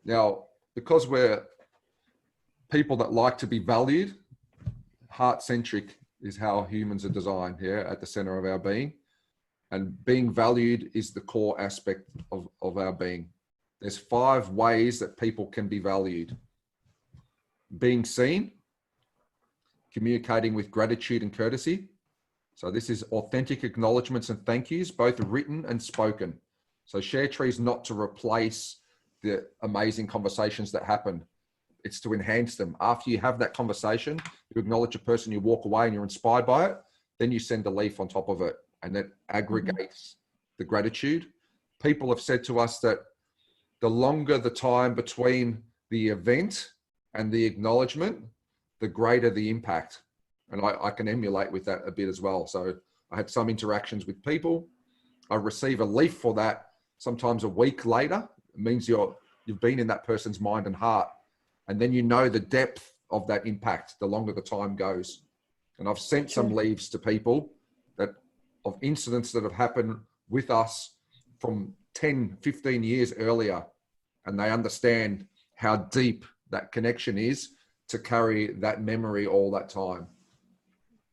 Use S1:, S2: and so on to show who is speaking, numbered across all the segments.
S1: Now, because we're people that like to be valued, heart-centric is how humans are designed here at the center of our being. And being valued is the core aspect of our being. There's 5 ways that people can be valued. Being seen, communicating with gratitude and courtesy. So this is authentic acknowledgments and thank yous, both written and spoken. So ShareTree is not to replace the amazing conversations that happen. It's to enhance them. After you have that conversation, you acknowledge a person, you walk away and you're inspired by it, then you send a leaf on top of it, and that aggregates the gratitude. People have said to us that the longer the time between the event and the acknowledgement, the greater the impact. And I can emulate with that a bit as well. So I had some interactions with people. I receive a leaf for that sometimes a week later. It means you've been in that person's mind and heart. And then you know the depth of that impact the longer the time goes. And I've sent some leaves to people that of incidents that have happened with us from 10, 15 years earlier. And they understand how deep that connection is to carry that memory all that time.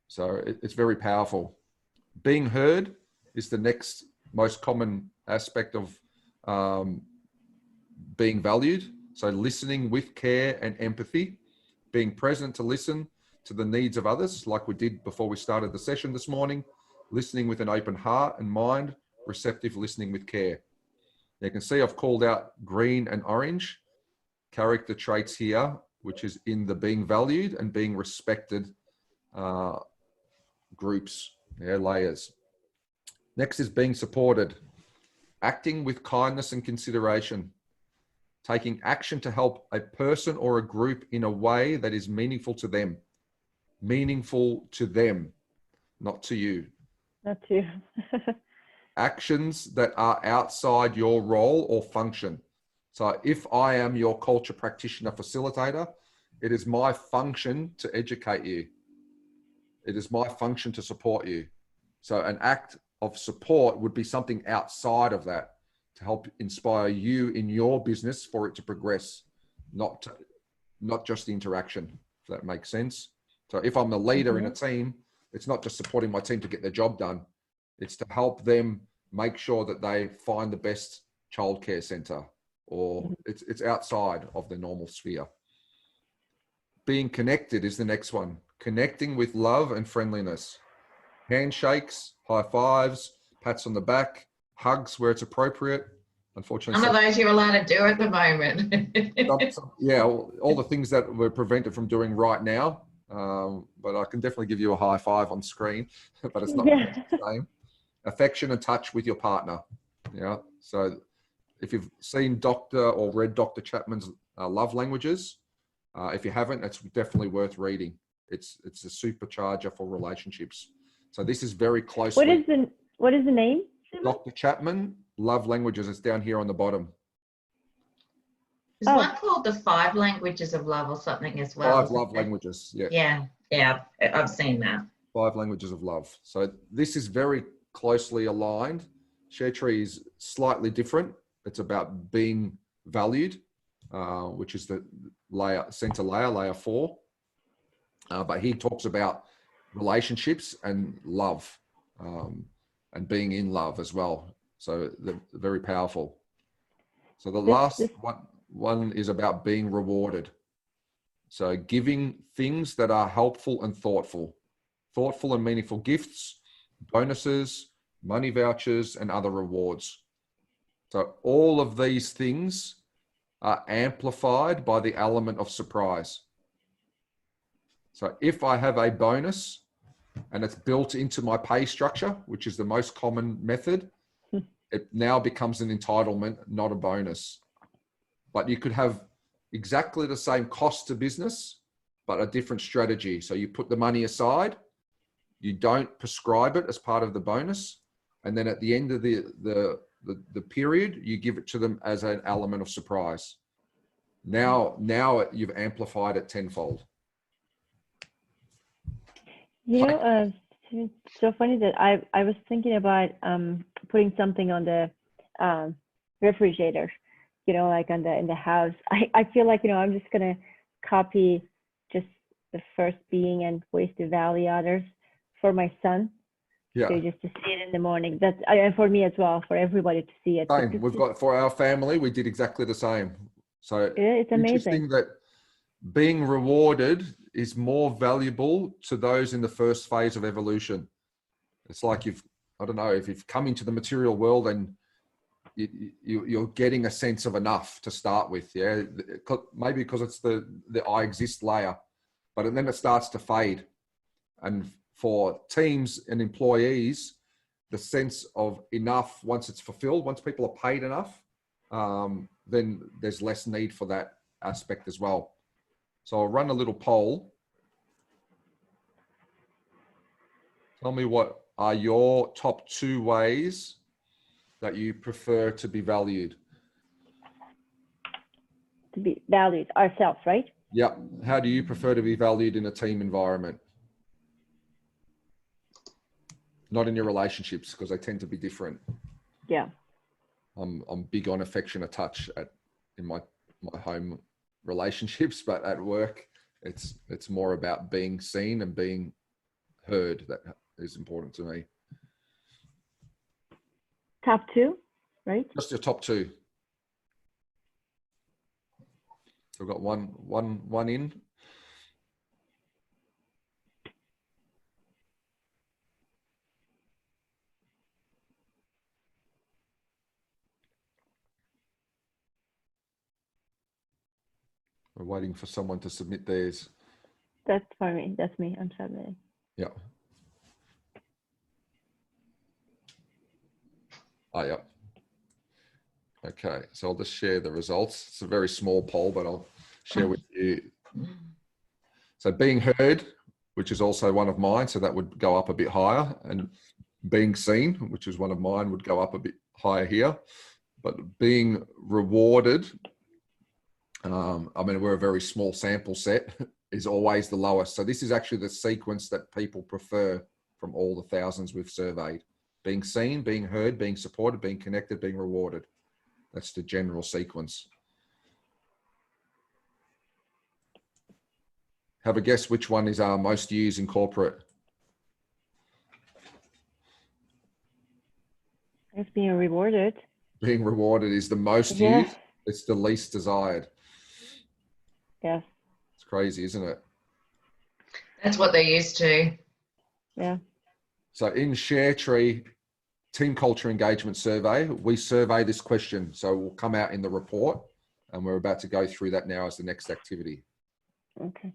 S1: So it's very powerful. Being heard is the next most common aspect of being valued. So listening with care and empathy, being present to listen to the needs of others, like we did before we started the session this morning, listening with an open heart and mind, receptive listening with care. You can see I've called out green and orange character traits here, which is in the being valued and being respected groups, layers. Next is being supported, acting with kindness and consideration, taking action to help a person or a group in a way that is meaningful to them, not to you.
S2: Not to you.
S1: Actions that are outside your role or function. So if I am your culture practitioner facilitator, it is my function to educate you. It is my function to support you. So an act of support would be something outside of that to help inspire you in your business for it to progress, not just the interaction, if that makes sense. So if I'm the leader in a team, it's not just supporting my team to get their job done. It's to help them make sure that they find the best childcare center, or it's outside of the normal sphere. Being connected is the next one. Connecting with love and friendliness. Handshakes, high fives, pats on the back, hugs where it's appropriate. Unfortunately,
S3: some of those you're allowed to do at the moment.
S1: Yeah, all the things that we're prevented from doing right now. But I can definitely give you a high five on screen, but it's not the same. Affection and touch with your partner. Yeah. So if you've seen Dr. or read Dr. Chapman's love languages, if you haven't, it's definitely worth reading. It's a supercharger for relationships. So this is very closely.
S2: What is the name?
S1: Dr. Chapman, love languages. It's down here on the bottom.
S3: There's one called the 5 languages of love or something as well.
S1: 5 love languages.
S3: Yeah. Yeah. I've seen that.
S1: 5 languages of love. So this is very closely aligned. ShareTree is slightly different. It's about being valued, which is the center layer, layer 4. But he talks about relationships and love, and being in love as well. So they're very powerful. So the last one is about being rewarded. So giving things that are helpful and thoughtful and meaningful gifts, bonuses, money vouchers, and other rewards. So all of these things are amplified by the element of surprise. So if I have a bonus and it's built into my pay structure, which is the most common method, it now becomes an entitlement, not a bonus. But you could have exactly the same cost to business, but a different strategy. So you put the money aside, you don't prescribe it as part of the bonus, and then at the end of the period, you give it to them as an element of surprise. Now you've amplified it tenfold.
S2: It's so funny that I was thinking about putting something on the refrigerator, like in the house, I feel like, I'm just going to copy just the first being and ways to value others for my son.
S1: Yeah.
S2: So just to see it in the morning. That's, and for me as well, for everybody to see it.
S1: Same. We've got, for our family, we did exactly the same. So
S2: It's amazing.
S1: interesting that being rewarded is more valuable to those in the first phase of evolution. It's like I don't know, if you've come into the material world and you're getting a sense of enough to start with, yeah, maybe because it's the I exist layer, but then it starts to fade. And for teams and employees, the sense of enough, once it's fulfilled, once people are paid enough, then there's less need for that aspect as well. So I'll run a little poll. Tell me, what are your top 2 ways that you prefer to be valued?
S2: To be valued ourselves, right?
S1: Yep. How do you prefer to be valued in a team environment? Not in your relationships, because they tend to be different.
S2: Yeah.
S1: I'm big on affectionate touch in my home relationships, but at work, it's more about being seen and being heard. That is important to me.
S2: Top 2, right?
S1: Just your top 2. We've got one in. We're waiting for someone to submit theirs.
S2: That's for me. That's me. I'm submitting.
S1: Yeah. Oh, yeah. Okay, so I'll just share the results. It's a very small poll, but I'll share with you. So being heard, which is also one of mine, so that would go up a bit higher, and being seen, which is one of mine, would go up a bit higher here. But being rewarded, I mean, we're a very small sample set, is always the lowest. So this is actually the sequence that people prefer from all the thousands we've surveyed. Being seen, being heard, being supported, being connected, being rewarded. That's the general sequence. Have a guess which one is most used in corporate.
S2: It's being rewarded.
S1: Being rewarded is the most
S2: Yeah.
S1: used. It's the least desired.
S2: Yes.
S1: It's crazy, isn't it?
S3: That's what they're used to.
S2: Yeah.
S1: So in ShareTree Team Culture Engagement Survey, we survey this question. So it will come out in the report, and we're about to go through that now as the next activity.
S2: Okay.